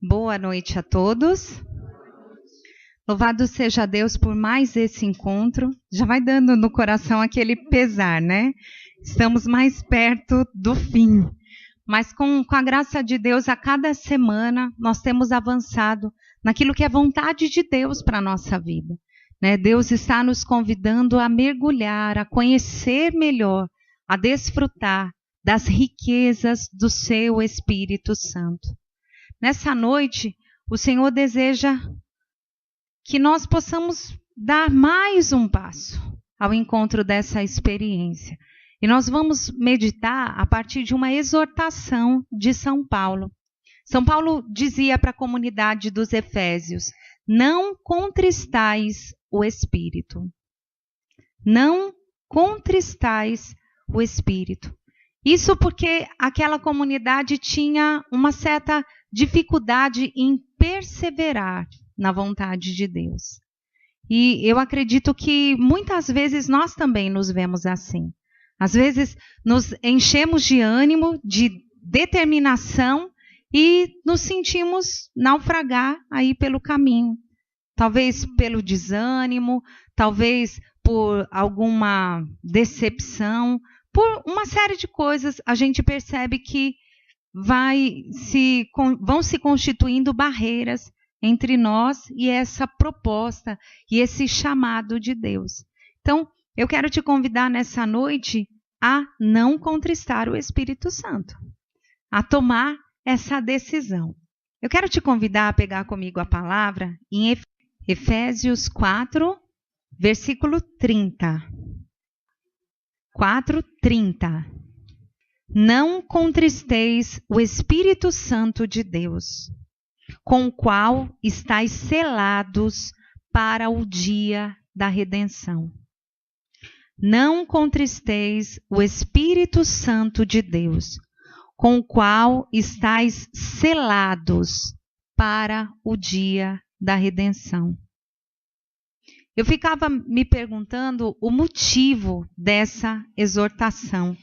Boa noite a todos. Louvado seja Deus por mais esse encontro. Já vai dando no coração aquele pesar, né? Estamos mais perto do fim. Mas com a graça de Deus, a cada semana nós temos avançado naquilo que é vontade de Deus para a nossa vida. Né? Deus está nos convidando a mergulhar, a conhecer melhor, a desfrutar das riquezas do seu Espírito Santo. Nessa noite, o Senhor deseja que nós possamos dar mais um passo ao encontro dessa experiência. E nós vamos meditar a partir de uma exortação de São Paulo. São Paulo dizia para a comunidade dos Efésios: não contristais o Espírito. Não contristais o Espírito. Isso porque aquela comunidade tinha uma certa dificuldade em perseverar na vontade de Deus. E eu acredito que muitas vezes nós também nos vemos assim. Às vezes nos enchemos de ânimo, de determinação e nos sentimos naufragar aí pelo caminho. Talvez pelo desânimo, talvez por alguma decepção, por uma série de coisas, a gente percebe que vão se constituindo barreiras entre nós e essa proposta e esse chamado de Deus. Então, eu quero te convidar nessa noite a não contristar o Espírito Santo, a tomar essa decisão. Eu quero te convidar a pegar comigo a palavra em Efésios 4, versículo 30. 4:30. Não contristeis o Espírito Santo de Deus, com o qual estáis selados para o dia da redenção. Não contristeis o Espírito Santo de Deus, com o qual estáis selados para o dia da redenção. Eu ficava me perguntando o motivo dessa exortação.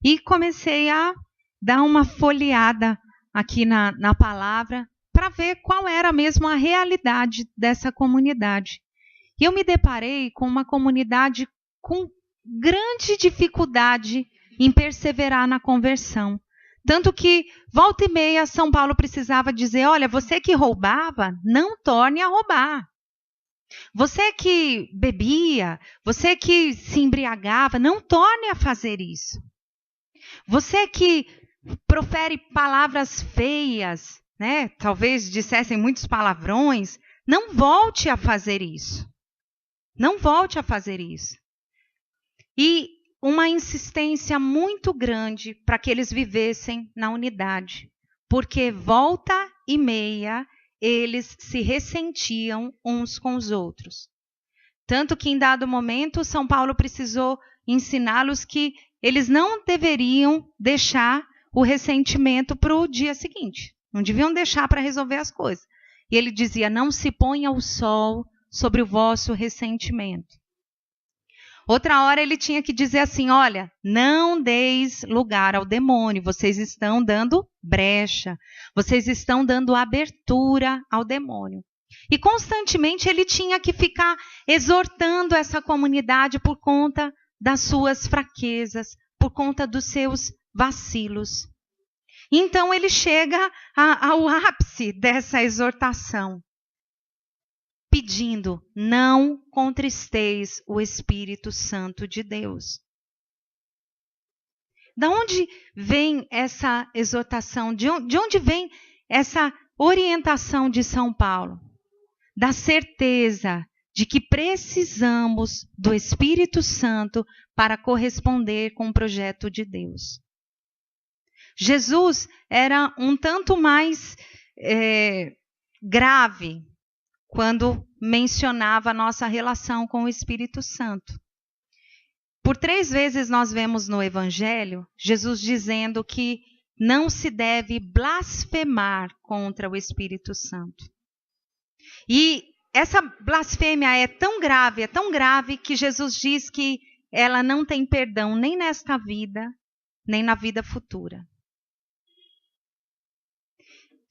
E comecei a dar uma folheada aqui na palavra para ver qual era mesmo a realidade dessa comunidade. E eu me deparei com uma comunidade com grande dificuldade em perseverar na conversão. Tanto que, volta e meia, São Paulo precisava dizer: olha, você que roubava, não torne a roubar. Você que bebia, você que se embriagava, não torne a fazer isso. Você que profere palavras feias, né? Talvez dissessem muitos palavrões, não volte a fazer isso. Não volte a fazer isso. E uma insistência muito grande para que eles vivessem na unidade, porque volta e meia eles se ressentiam uns com os outros. Tanto que em dado momento São Paulo precisou ensiná-los que eles não deveriam deixar o ressentimento para o dia seguinte. Não deviam deixar para resolver as coisas. E ele dizia: não se ponha o sol sobre o vosso ressentimento. Outra hora ele tinha que dizer assim: olha, não deis lugar ao demônio, vocês estão dando brecha, vocês estão dando abertura ao demônio. E constantemente ele tinha que ficar exortando essa comunidade por conta das suas fraquezas, por conta dos seus vacilos. Então ele chega ao ápice dessa exortação, pedindo: não contristeis o Espírito Santo de Deus. Da onde vem essa exortação? De onde vem essa orientação de São Paulo? Da certeza de que precisamos do Espírito Santo para corresponder com o projeto de Deus. Jesus era um tanto mais grave quando mencionava a nossa relação com o Espírito Santo. Por 3 vezes nós vemos no Evangelho Jesus dizendo que não se deve blasfemar contra o Espírito Santo. E essa blasfêmia é tão grave que Jesus diz que ela não tem perdão nem nesta vida, nem na vida futura.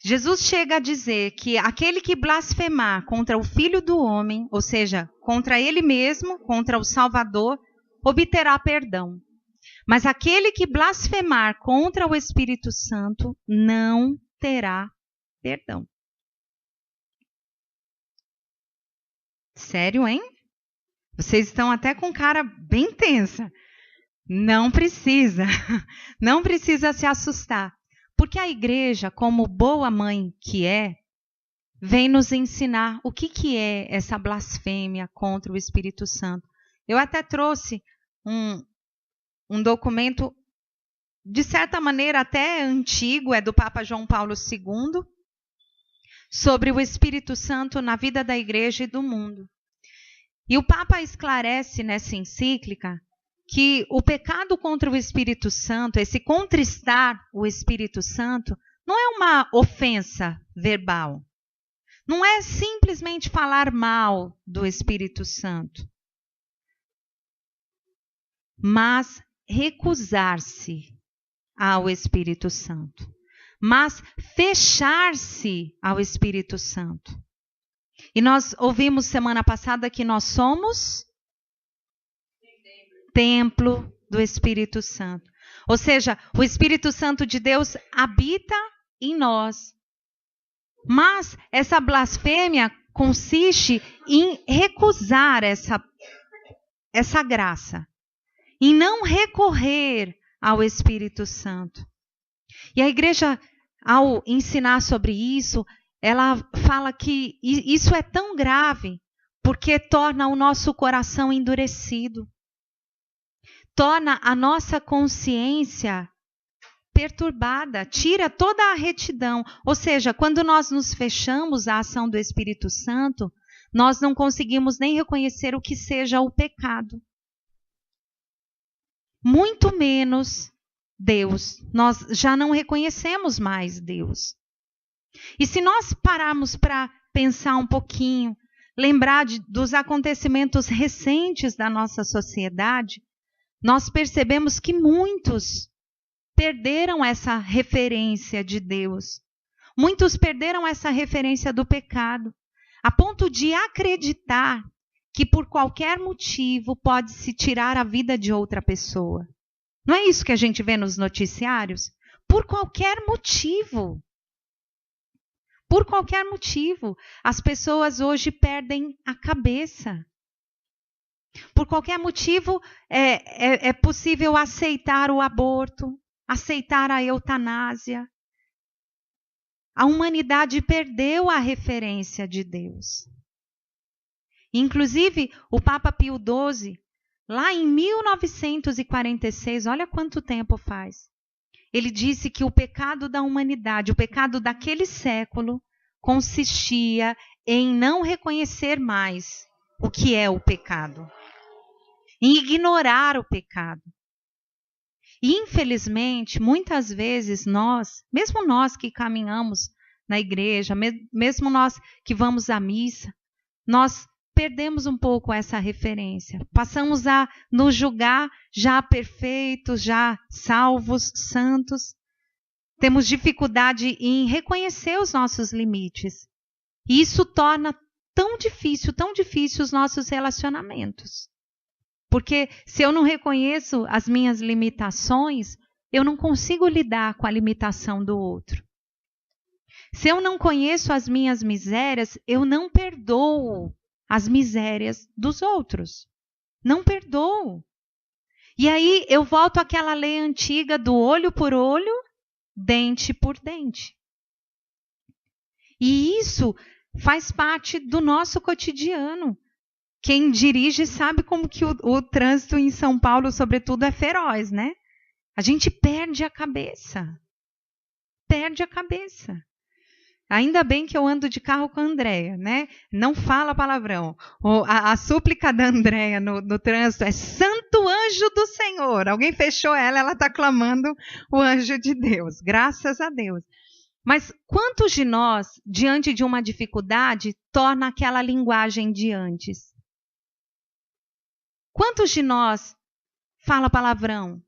Jesus chega a dizer que aquele que blasfemar contra o Filho do Homem, ou seja, contra ele mesmo, contra o Salvador, obterá perdão. Mas aquele que blasfemar contra o Espírito Santo não terá perdão. Sério, hein? Vocês estão até com cara bem tensa. Não precisa. Não precisa se assustar. Porque a igreja, como boa mãe que é, vem nos ensinar o que é essa blasfêmia contra o Espírito Santo. Eu até trouxe um documento, de certa maneira até antigo, é do Papa João Paulo II, sobre o Espírito Santo na vida da igreja e do mundo. E o Papa esclarece nessa encíclica que o pecado contra o Espírito Santo, esse contristar o Espírito Santo, não é uma ofensa verbal. Não é simplesmente falar mal do Espírito Santo. Mas recusar-se ao Espírito Santo. Mas fechar-se ao Espírito Santo. E nós ouvimos semana passada que nós somos templo do Espírito Santo. Ou seja, o Espírito Santo de Deus habita em nós. Mas essa blasfêmia consiste em recusar essa graça. Em não recorrer ao Espírito Santo. E a igreja, ao ensinar sobre isso, ela fala que isso é tão grave porque torna o nosso coração endurecido. Torna a nossa consciência perturbada, tira toda a retidão. Ou seja, quando nós nos fechamos à ação do Espírito Santo, nós não conseguimos nem reconhecer o que seja o pecado. Muito menos Deus. Nós já não reconhecemos mais Deus. E se nós pararmos para pensar um pouquinho, lembrar dos acontecimentos recentes da nossa sociedade, nós percebemos que muitos perderam essa referência de Deus. Muitos perderam essa referência do pecado, a ponto de acreditar que por qualquer motivo pode-se tirar a vida de outra pessoa. Não é isso que a gente vê nos noticiários? Por qualquer motivo. Por qualquer motivo. As pessoas hoje perdem a cabeça. Por qualquer motivo é possível aceitar o aborto, aceitar a eutanásia. A humanidade perdeu a referência de Deus. Inclusive, o Papa Pio XII, lá em 1946, olha quanto tempo faz, ele disse que o pecado da humanidade, o pecado daquele século, consistia em não reconhecer mais o que é o pecado, em ignorar o pecado. E, infelizmente, muitas vezes mesmo nós que caminhamos na igreja, mesmo nós que vamos à missa, nós perdemos um pouco essa referência. Passamos a nos julgar já perfeitos, já salvos, santos. Temos dificuldade em reconhecer os nossos limites. E isso torna tão difícil os nossos relacionamentos. Porque se eu não reconheço as minhas limitações, eu não consigo lidar com a limitação do outro. Se eu não conheço as minhas misérias, eu não perdoo as misérias dos outros. Não perdoo. E aí eu volto àquela lei antiga do olho por olho, dente por dente. E isso faz parte do nosso cotidiano. Quem dirige sabe como que o trânsito em São Paulo, sobretudo, é feroz, né? A gente perde a cabeça. Perde a cabeça. Ainda bem que eu ando de carro com a Andréia, né? Não fala palavrão. A súplica da Andréia no trânsito é Santo Anjo do Senhor. Alguém fechou ela está clamando o anjo de Deus. Graças a Deus. Mas quantos de nós, diante de uma dificuldade, torna aquela linguagem de antes? Quantos de nós fala palavrão?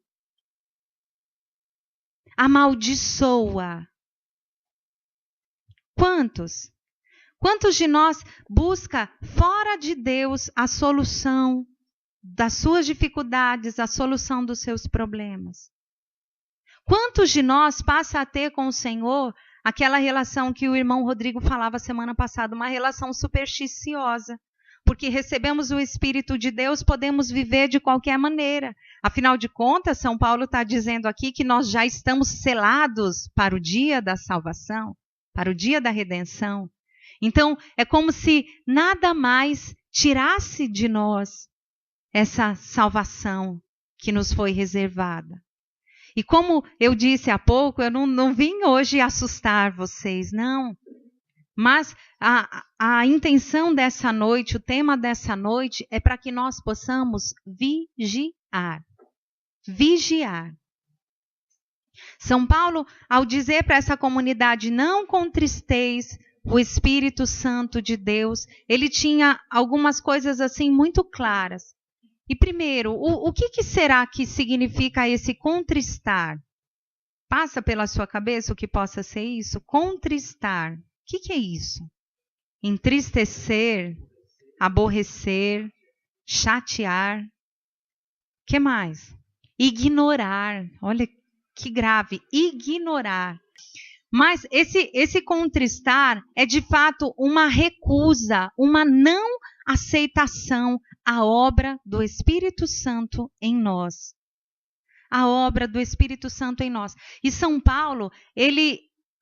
Amaldiçoa. Quantos? Quantos de nós busca fora de Deus a solução das suas dificuldades, a solução dos seus problemas? Quantos de nós passa a ter com o Senhor aquela relação que o irmão Rodrigo falava semana passada, uma relação supersticiosa? Porque recebemos o Espírito de Deus, podemos viver de qualquer maneira. Afinal de contas, São Paulo está dizendo aqui que nós já estamos selados para o dia da salvação, para o dia da redenção. Então, é como se nada mais tirasse de nós essa salvação que nos foi reservada. E como eu disse há pouco, eu não vim hoje assustar vocês, não. Mas a intenção dessa noite, o tema dessa noite, é para que nós possamos vigiar. Vigiar. São Paulo, ao dizer para essa comunidade, não contristeis o Espírito Santo de Deus, ele tinha algumas coisas assim muito claras. E primeiro, o que será que significa esse contristar? Passa pela sua cabeça o que possa ser isso? Contristar. O que é isso? Entristecer, aborrecer, chatear. O que mais? Ignorar. Olha que grave. Ignorar. Mas esse contristar é de fato uma recusa, uma não aceitação à obra do Espírito Santo em nós. A obra do Espírito Santo em nós. E São Paulo, ele,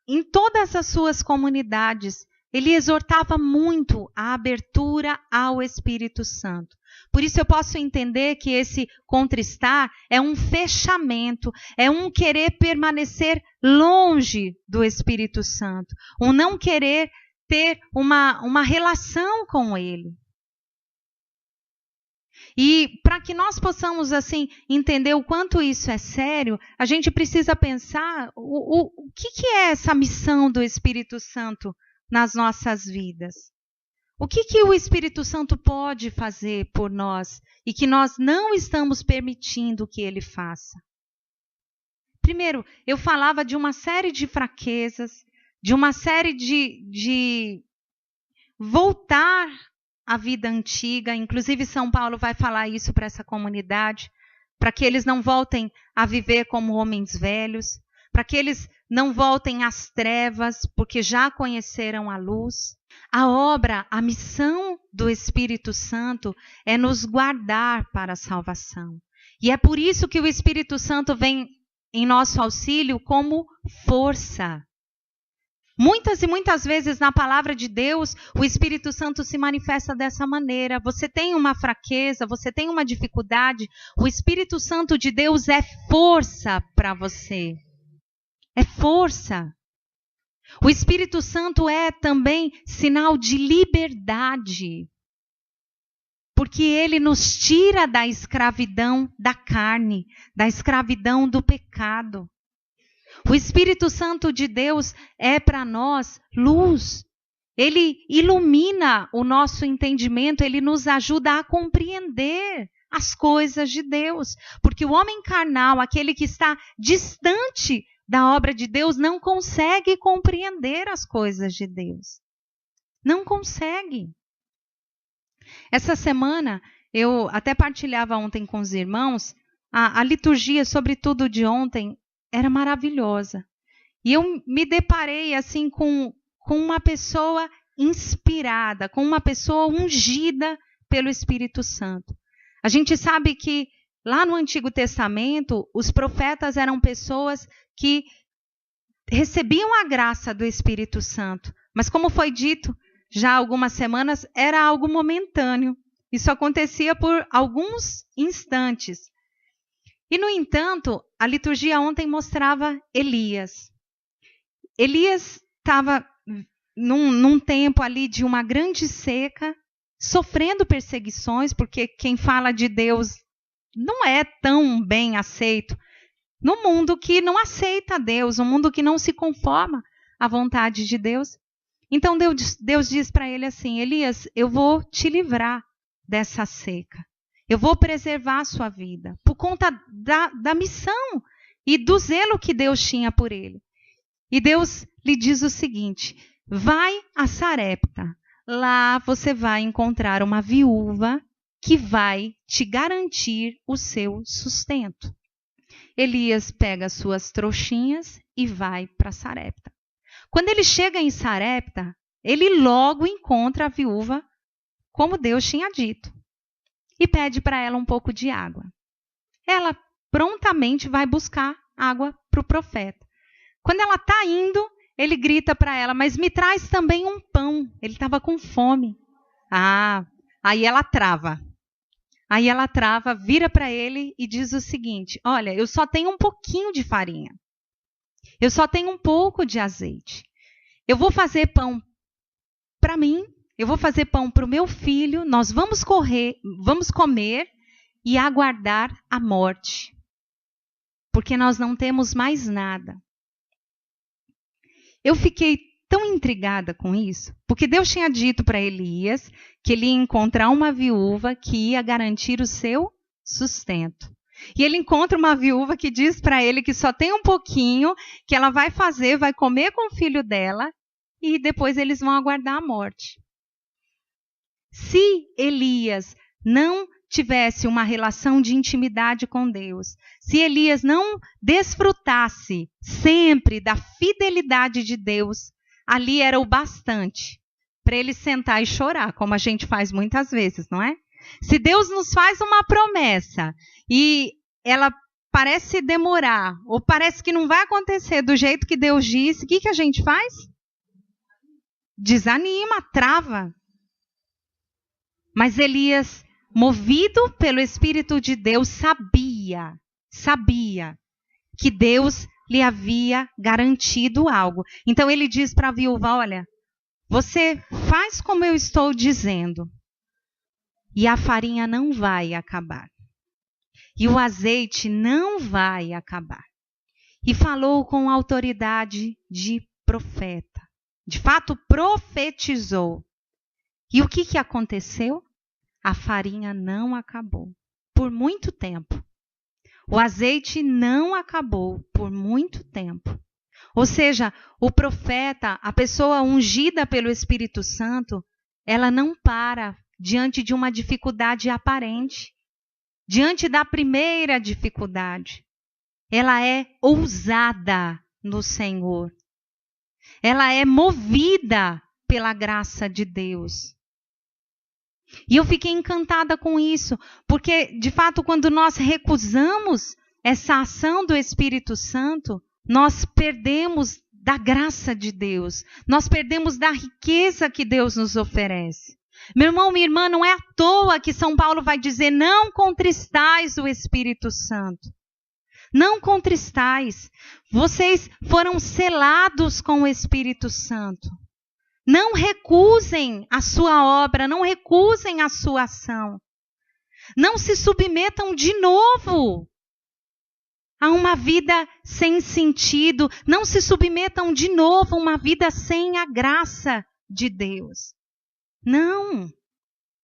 em todas as suas comunidades, ele exortava muito a abertura ao Espírito Santo. Por isso eu posso entender que esse contristar é um fechamento, é um querer permanecer longe do Espírito Santo, um não querer ter uma relação com ele. E para que nós possamos assim entender o quanto isso é sério, a gente precisa pensar o que é essa missão do Espírito Santo nas nossas vidas. O que o Espírito Santo pode fazer por nós e que nós não estamos permitindo que ele faça? Primeiro, eu falava de uma série de fraquezas, de uma série de voltar à vida antiga. Inclusive, São Paulo vai falar isso para essa comunidade, para que eles não voltem a viver como homens velhos, para que eles não voltem às trevas, porque já conheceram a luz. A obra, a missão do Espírito Santo é nos guardar para a salvação. E é por isso que o Espírito Santo vem em nosso auxílio como força. Muitas e muitas vezes na palavra de Deus, o Espírito Santo se manifesta dessa maneira. Você tem uma fraqueza, você tem uma dificuldade, o Espírito Santo de Deus é força para você. É força. O Espírito Santo é também sinal de liberdade, porque ele nos tira da escravidão da carne, da escravidão do pecado. O Espírito Santo de Deus é para nós luz. Ele ilumina o nosso entendimento, ele nos ajuda a compreender as coisas de Deus, porque o homem carnal, aquele que está distante da obra de Deus, não consegue compreender as coisas de Deus. Não consegue. Essa semana, eu até partilhava ontem com os irmãos, a liturgia, sobretudo de ontem, era maravilhosa. E eu me deparei assim com uma pessoa inspirada, com uma pessoa ungida pelo Espírito Santo. A gente sabe que lá no Antigo Testamento, os profetas eram pessoas que recebiam a graça do Espírito Santo. Mas como foi dito já há algumas semanas, era algo momentâneo. Isso acontecia por alguns instantes. E, no entanto, a liturgia ontem mostrava Elias. Elias estava num tempo ali de uma grande seca, sofrendo perseguições, porque quem fala de Deus não é tão bem aceito no mundo que não aceita Deus, um mundo que não se conforma à vontade de Deus. Então Deus diz para ele assim: Elias, eu vou te livrar dessa seca. Eu vou preservar a sua vida por conta da missão e do zelo que Deus tinha por ele. E Deus lhe diz o seguinte: vai a Sarepta. Lá você vai encontrar uma viúva que vai te garantir o seu sustento. Elias pega suas trouxinhas e vai para Sarepta. Quando ele chega em Sarepta, ele logo encontra a viúva, como Deus tinha dito, e pede para ela um pouco de água. Ela prontamente vai buscar água para o profeta. Quando ela está indo, ele grita para ela, mas me traz também um pão. Ele estava com fome. Aí ela trava. Vira para ele e diz o seguinte: olha, eu só tenho um pouquinho de farinha. Eu só tenho um pouco de azeite. Eu vou fazer pão para mim, eu vou fazer pão para o meu filho, nós vamos comer e aguardar a morte. Porque nós não temos mais nada. Eu fiquei tão intrigada com isso, porque Deus tinha dito para Elias que ele ia encontrar uma viúva que ia garantir o seu sustento. E ele encontra uma viúva que diz para ele que só tem um pouquinho, que ela vai comer com o filho dela, e depois eles vão aguardar a morte. Se Elias não tivesse uma relação de intimidade com Deus, se Elias não desfrutasse sempre da fidelidade de Deus, ali era o bastante para ele sentar e chorar, como a gente faz muitas vezes, não é? Se Deus nos faz uma promessa e ela parece demorar, ou parece que não vai acontecer do jeito que Deus disse, o que a gente faz? Desanima, trava. Mas Elias, movido pelo Espírito de Deus, sabia que Deus lhe havia garantido algo. Então ele diz para a viúva: olha, você faz como eu estou dizendo, e a farinha não vai acabar. E o azeite não vai acabar. E falou com autoridade de profeta. De fato, profetizou. E o que aconteceu? A farinha não acabou por muito tempo. O azeite não acabou por muito tempo. Ou seja, o profeta, a pessoa ungida pelo Espírito Santo, ela não para diante de uma dificuldade aparente. Diante da primeira dificuldade, ela é ousada no Senhor. Ela é movida pela graça de Deus. E eu fiquei encantada com isso, porque, de fato, quando nós recusamos essa ação do Espírito Santo, nós perdemos da graça de Deus, nós perdemos da riqueza que Deus nos oferece. Meu irmão, minha irmã, não é à toa que São Paulo vai dizer: não contristais o Espírito Santo. Não contristais. Vocês foram selados com o Espírito Santo. Não recusem a sua obra, não recusem a sua ação. Não se submetam de novo a uma vida sem sentido. Não se submetam de novo a uma vida sem a graça de Deus. Não.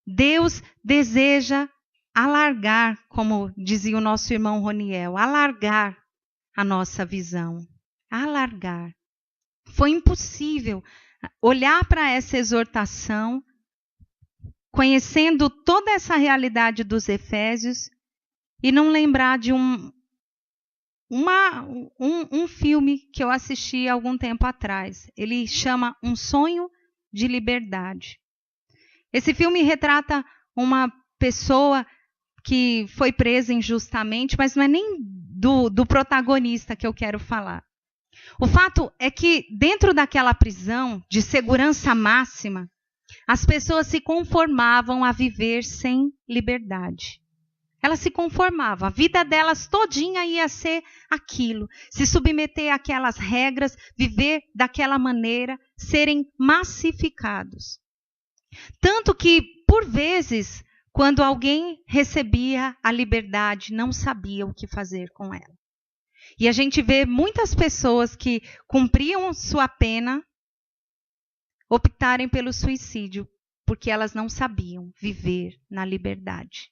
Deus deseja alargar, como dizia o nosso irmão Roniel, alargar a nossa visão. Alargar. Foi impossível olhar para essa exortação, conhecendo toda essa realidade dos Efésios, e não lembrar de um filme que eu assisti há algum tempo atrás. Ele chama Um Sonho de Liberdade. Esse filme retrata uma pessoa que foi presa injustamente, mas não é nem do protagonista que eu quero falar. O fato é que dentro daquela prisão de segurança máxima, as pessoas se conformavam a viver sem liberdade. Elas se conformavam, a vida delas todinha ia ser aquilo, se submeter àquelas regras, viver daquela maneira, serem massificados. Tanto que, por vezes, quando alguém recebia a liberdade, não sabia o que fazer com ela. E a gente vê muitas pessoas que cumpriam sua pena optarem pelo suicídio, porque elas não sabiam viver na liberdade.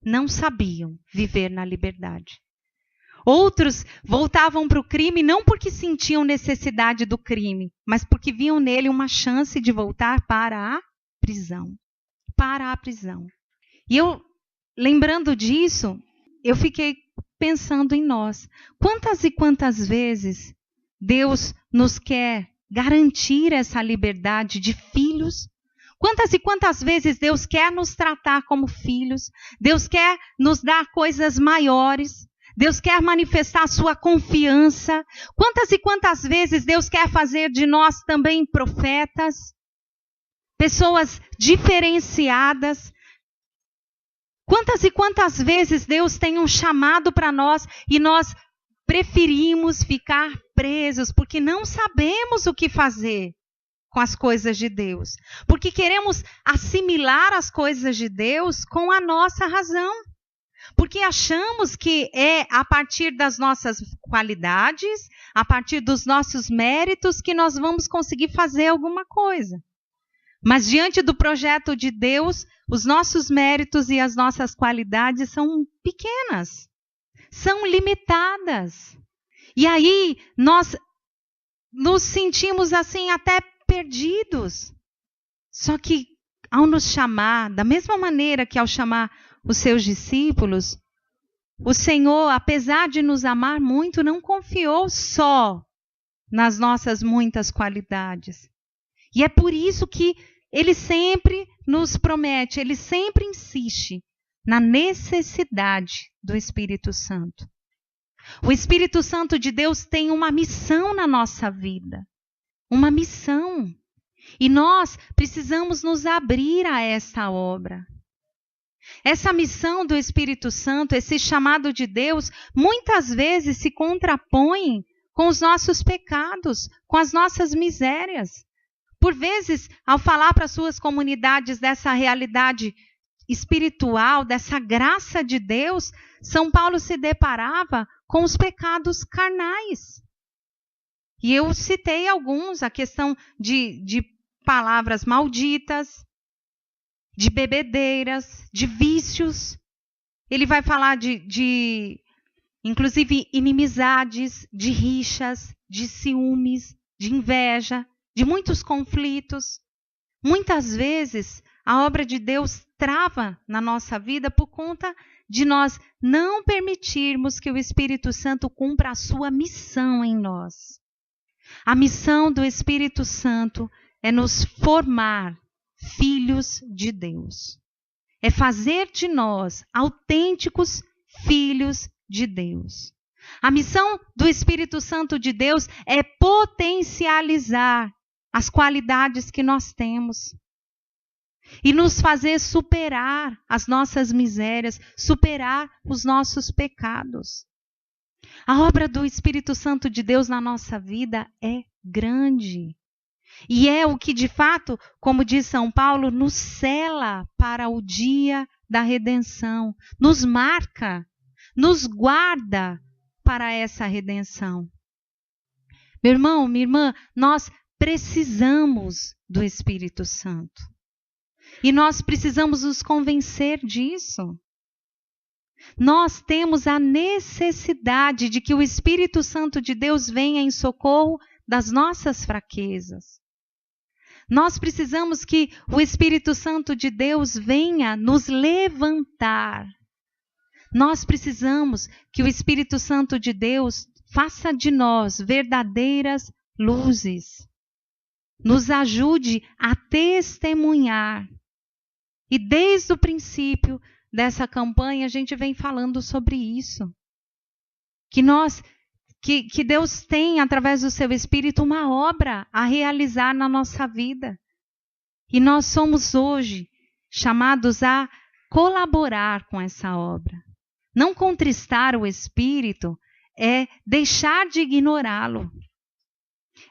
Não sabiam viver na liberdade. Outros voltavam para o crime não porque sentiam necessidade do crime, mas porque viam nele uma chance de voltar para a prisão. Para a prisão. E eu, lembrando disso, eu fiquei pensando em nós. Quantas e quantas vezes Deus nos quer garantir essa liberdade de filhos? Quantas e quantas vezes Deus quer nos tratar como filhos? Deus quer nos dar coisas maiores? Deus quer manifestar a sua confiança? Quantas e quantas vezes Deus quer fazer de nós também profetas? Pessoas diferenciadas? Quantas e quantas vezes Deus tem um chamado para nós e nós preferimos ficar presos porque não sabemos o que fazer com as coisas de Deus? Porque queremos assimilar as coisas de Deus com a nossa razão. Porque achamos que é a partir das nossas qualidades, a partir dos nossos méritos, que nós vamos conseguir fazer alguma coisa. Mas diante do projeto de Deus, os nossos méritos e as nossas qualidades são pequenas, são limitadas. E aí nós nos sentimos assim até perdidos. Só que ao nos chamar, da mesma maneira que ao chamar os seus discípulos, o Senhor, apesar de nos amar muito, não confiou só nas nossas muitas qualidades. E é por isso que Ele sempre nos promete, Ele sempre insiste na necessidade do Espírito Santo. O Espírito Santo de Deus tem uma missão na nossa vida. Uma missão. E nós precisamos nos abrir a esta obra. Essa missão do Espírito Santo, esse chamado de Deus, muitas vezes se contrapõe com os nossos pecados, com as nossas misérias. Por vezes, ao falar para as suas comunidades dessa realidade espiritual, dessa graça de Deus, São Paulo se deparava com os pecados carnais. E eu citei alguns, a questão de palavras malditas, de bebedeiras, de vícios. Ele vai falar inclusive, inimizades, de rixas, de ciúmes, de inveja, de muitos conflitos. Muitas vezes, a obra de Deus trava na nossa vida por conta de nós não permitirmos que o Espírito Santo cumpra a sua missão em nós. A missão do Espírito Santo é nos formar filhos de Deus. É fazer de nós autênticos filhos de Deus. A missão do Espírito Santo de Deus é potencializar as qualidades que nós temos. E nos fazer superar as nossas misérias, superar os nossos pecados. A obra do Espírito Santo de Deus na nossa vida é grande. E é o que, de fato, como diz São Paulo, nos sela para o dia da redenção. Nos marca, nos guarda para essa redenção. Meu irmão, minha irmã, nós precisamos do Espírito Santo. E nós precisamos nos convencer disso. Nós temos a necessidade de que o Espírito Santo de Deus venha em socorro das nossas fraquezas. Nós precisamos que o Espírito Santo de Deus venha nos levantar. Nós precisamos que o Espírito Santo de Deus faça de nós verdadeiras luzes. Nos ajude a testemunhar. E desde o princípio dessa campanha a gente vem falando sobre isso. Que Deus tem, através do seu Espírito, uma obra a realizar na nossa vida. E nós somos hoje chamados a colaborar com essa obra. Não contristar o Espírito é deixar de ignorá-lo.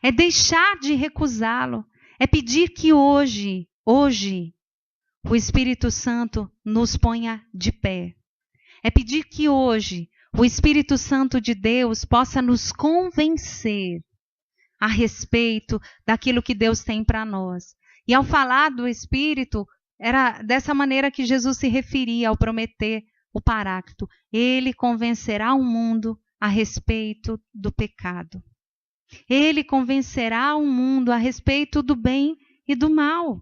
É deixar de recusá-lo. É pedir que hoje, o Espírito Santo nos ponha de pé. É pedir que hoje o Espírito Santo de Deus possa nos convencer a respeito daquilo que Deus tem para nós. E ao falar do Espírito, era dessa maneira que Jesus se referia ao prometer o Paráclito. Ele convencerá o mundo a respeito do pecado. Ele convencerá o mundo a respeito do bem e do mal.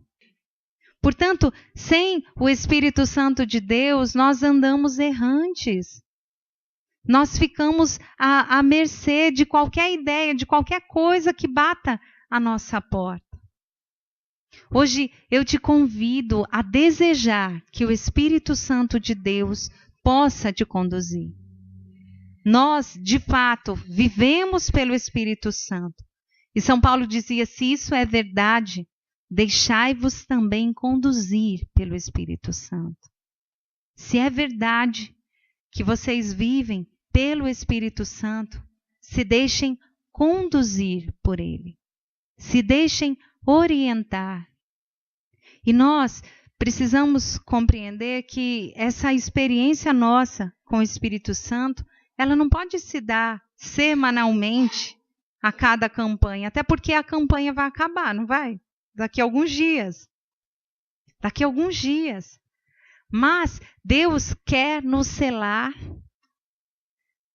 Portanto, sem o Espírito Santo de Deus, nós andamos errantes. Nós ficamos à mercê de qualquer ideia, de qualquer coisa que bata à nossa porta. Hoje eu te convido a desejar que o Espírito Santo de Deus possa te conduzir. Nós, de fato, vivemos pelo Espírito Santo. E São Paulo dizia, se isso é verdade, deixai-vos também conduzir pelo Espírito Santo. Se é verdade que vocês vivem pelo Espírito Santo, se deixem conduzir por Ele. Se deixem orientar. E nós precisamos compreender que essa experiência nossa com o Espírito Santo, ela não pode se dar semanalmente a cada campanha, até porque a campanha vai acabar, não vai? Daqui a alguns dias. Daqui a alguns dias. Mas Deus quer nos selar,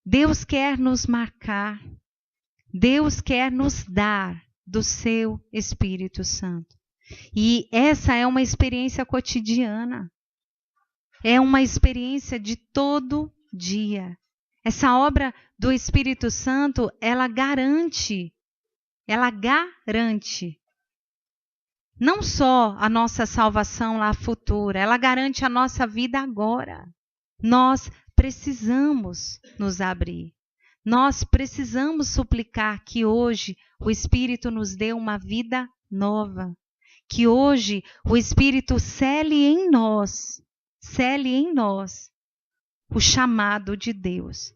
Deus quer nos marcar, Deus quer nos dar do seu Espírito Santo. E essa é uma experiência cotidiana. É uma experiência de todo dia. Essa obra do Espírito Santo, ela garante não só a nossa salvação lá futura, ela garante a nossa vida agora. Nós precisamos nos abrir. Nós precisamos suplicar que hoje o Espírito nos dê uma vida nova. Que hoje o Espírito cele em nós o chamado de Deus.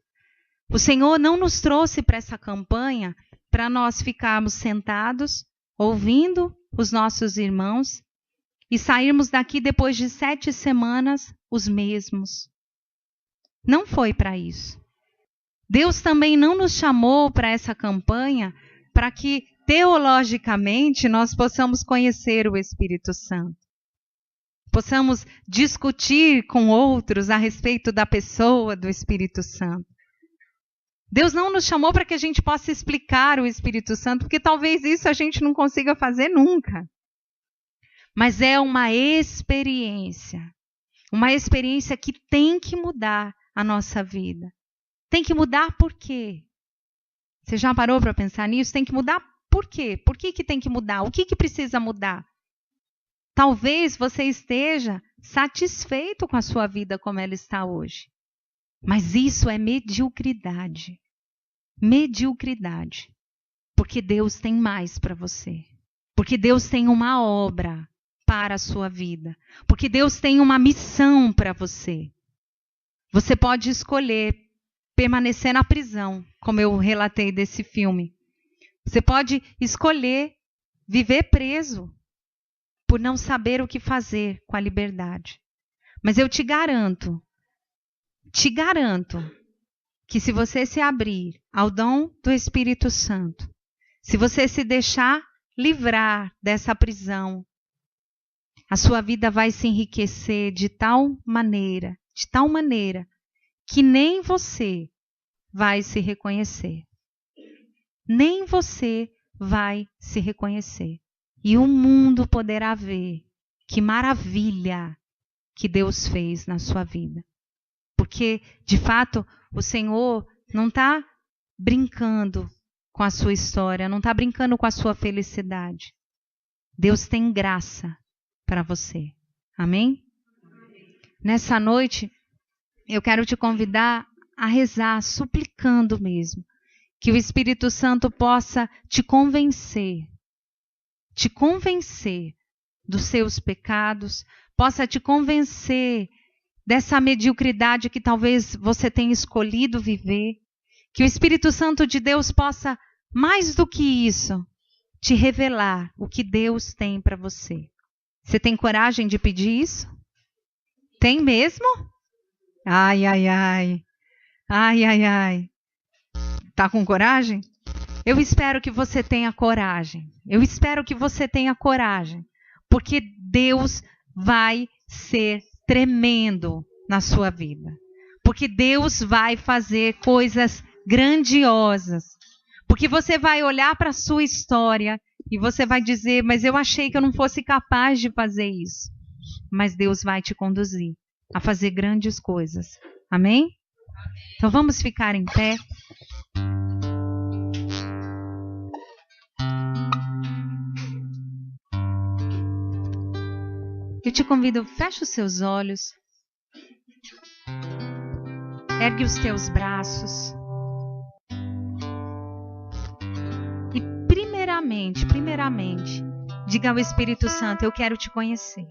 O Senhor não nos trouxe para essa campanha para nós ficarmos sentados, ouvindo os nossos irmãos e sairmos daqui depois de 7 semanas os mesmos. Não foi para isso. Deus também não nos chamou para essa campanha para que teologicamente nós possamos conhecer o Espírito Santo. Possamos discutir com outros a respeito da pessoa do Espírito Santo. Deus não nos chamou para que a gente possa explicar o Espírito Santo, porque talvez isso a gente não consiga fazer nunca. Mas é uma experiência que tem que mudar a nossa vida. Tem que mudar por quê? Você já parou para pensar nisso? Tem que mudar por quê? Por que tem que mudar? O que precisa mudar? Talvez você esteja satisfeito com a sua vida como ela está hoje. Mas isso é mediocridade. Mediocridade. Porque Deus tem mais para você. Porque Deus tem uma obra para a sua vida. Porque Deus tem uma missão para você. Você pode escolher permanecer na prisão, como eu relatei desse filme. Você pode escolher viver preso por não saber o que fazer com a liberdade. Mas eu te garanto que se você se abrir ao dom do Espírito Santo, se você se deixar livrar dessa prisão, a sua vida vai se enriquecer de tal maneira que nem você vai se reconhecer. Nem você vai se reconhecer. E o mundo poderá ver que maravilha que Deus fez na sua vida. Porque, de fato, o Senhor não está brincando com a sua história, não está brincando com a sua felicidade. Deus tem graça para você. Amém? Nessa noite, eu quero te convidar a rezar, suplicando mesmo, que o Espírito Santo possa te convencer dos seus pecados, possa te convencer dessa mediocridade que talvez você tenha escolhido viver, que o Espírito Santo de Deus possa, mais do que isso, te revelar o que Deus tem para você. Você tem coragem de pedir isso? Tem mesmo? Ai. Tá com coragem? Eu espero que você tenha coragem. Porque Deus vai ser tremendo na sua vida. Porque Deus vai fazer coisas grandiosas. Porque você vai olhar para a sua história e você vai dizer, mas eu achei que eu não fosse capaz de fazer isso. Mas Deus vai te conduzir a fazer grandes coisas. Amém? Então vamos ficar em pé. Eu te convido, fecha os seus olhos. Ergue os teus braços. E primeiramente, diga ao Espírito Santo, eu quero te conhecer.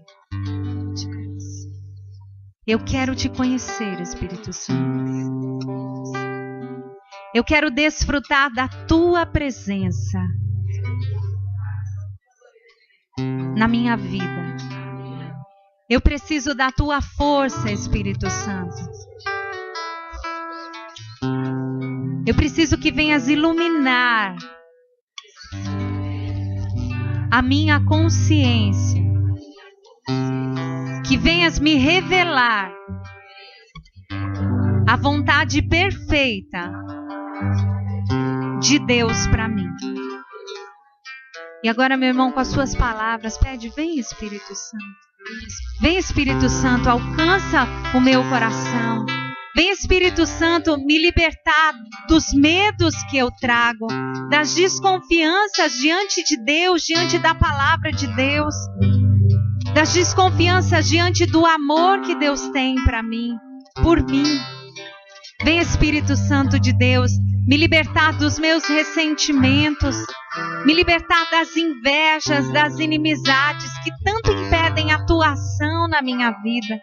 Eu quero te conhecer, Espírito Santo. Eu quero desfrutar da tua presença na minha vida. Eu preciso da tua força, Espírito Santo. Eu preciso que venhas iluminar a minha consciência. Que venhas me revelar a vontade perfeita de Deus para mim. E agora, meu irmão, com as suas palavras, pede, vem Espírito Santo. Vem Espírito Santo, alcança o meu coração. Vem Espírito Santo me libertar dos medos que eu trago, das desconfianças diante de Deus, diante da palavra de Deus, das desconfianças diante do amor que Deus tem para mim, por mim. Vem Espírito Santo de Deus me libertar dos meus ressentimentos, me libertar das invejas, das inimizades que tanto impedem a tua ação na minha vida.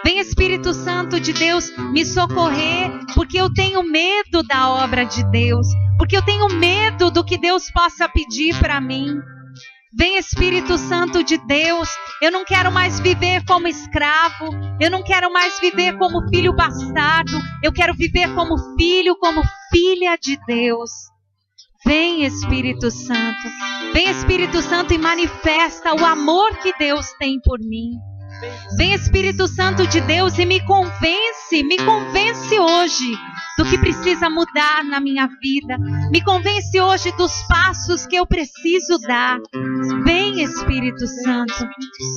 Vem Espírito Santo de Deus me socorrer, porque eu tenho medo da obra de Deus, porque eu tenho medo do que Deus possa pedir para mim. Vem Espírito Santo de Deus, eu não quero mais viver como escravo, eu não quero mais viver como filho bastardo, eu quero viver como filho, como filha de Deus. Vem Espírito Santo e manifesta o amor que Deus tem por mim. Vem Espírito Santo de Deus e me convence hoje do que precisa mudar na minha vida. Me convence hoje dos passos que eu preciso dar. Vem Espírito Santo,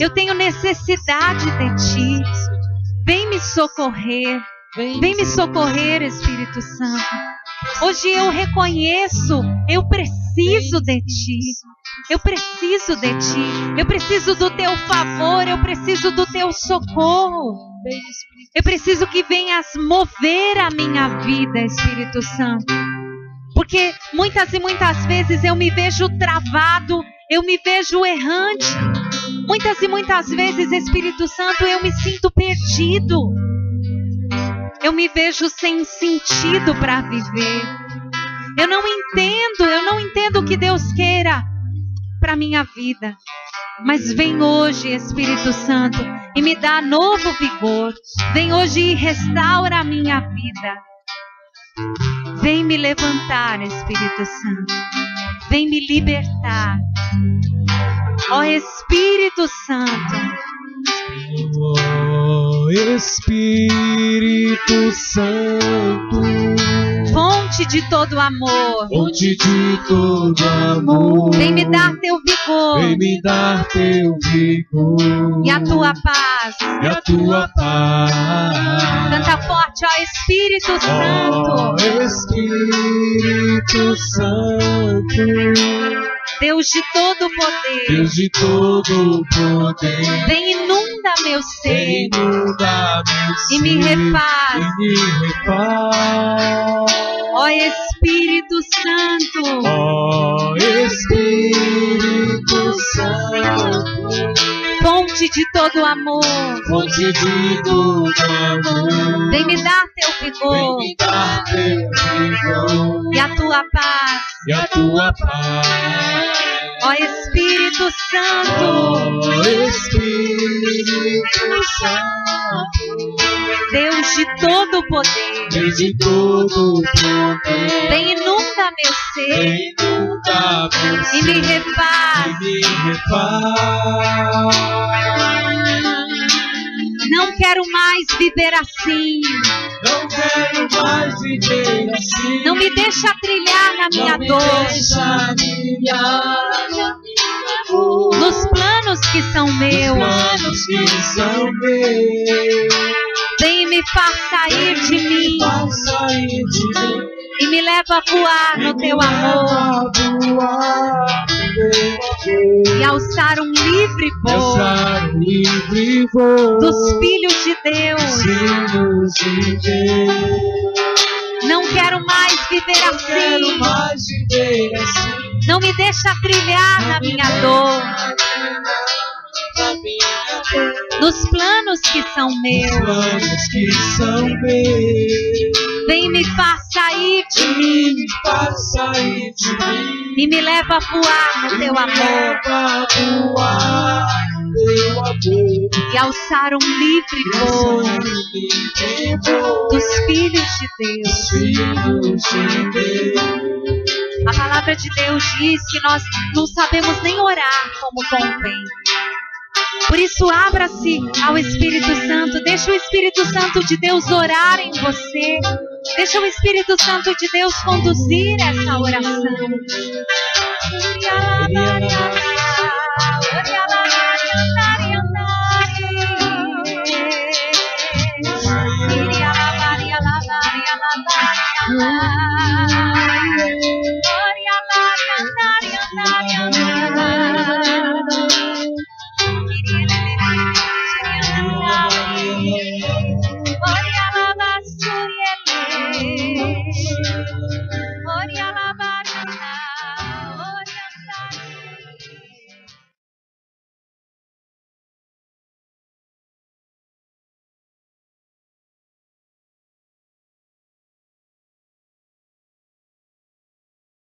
eu tenho necessidade de Ti. Vem me socorrer, Espírito Santo. Hoje eu reconheço, eu preciso de Ti. Eu preciso de Ti, eu preciso do Teu favor, eu preciso do Teu socorro. Eu preciso que venhas mover a minha vida, Espírito Santo. Porque muitas e muitas vezes eu me vejo travado, eu me vejo errante. Muitas e muitas vezes, Espírito Santo, eu me sinto perdido. Eu me vejo sem sentido para viver. Eu não entendo o que Deus queira para minha vida, mas vem hoje Espírito Santo e me dá novo vigor. Vem hoje e restaura a minha vida. Vem me levantar, Espírito Santo. Vem me libertar. Ó Espírito Santo. Ó Espírito Santo, fonte de todo amor, fonte de todo amor, vem me dar teu vigor, vem me dar teu vigor, e a tua paz, e a tua paz. Canta forte, ó Espírito Santo, ó Espírito Santo, Deus de todo poder, Deus de todo poder, vem inunda meu ser, vem inunda meu ser, e me refaz, ó Espírito Santo, ó Espírito Santo, fonte de todo amor, fonte de todo amor, vem me dar teu vigor, vem me dar teu vigor, e a tua paz, e a tua paz. Ó Espírito Santo, ó Espírito Santo, Deus de todo poder, Deus de todo poder, vem inunda meu ser, vem inunda meu ser, e me refaz. e me refaz. Não quero mais viver assim. Não quero mais viver assim. Não me deixa trilhar na minha Não me dor. deixa brilhar na minha dor. Nos planos que são meus. Planos que são meus. Vem e me faz sair de mim. Faz sair de mim. E me leva a voar no teu amor. E alçar um livre voo Alçar um livre voo dos filhos de Deus. Filhos de Deus. Não quero mais viver Não quero assim. mais viver assim. Não me deixa trilhar na minha dor. Na minha dor. Nos planos que são meus. Planos que são meus. Vem e me faz sair de mim. Me faz sair de mim. E me leva a voar no teu amor. Leva a voar no teu amor. E alçar um livre voo Alçar um livre voo dos filhos de Deus. Filhos de Deus. A palavra de Deus diz que nós não sabemos nem orar como convém. Por isso, abra-se ao Espírito Santo. Deixa o Espírito Santo de Deus orar em você. Deixa o Espírito Santo de Deus conduzir essa oração.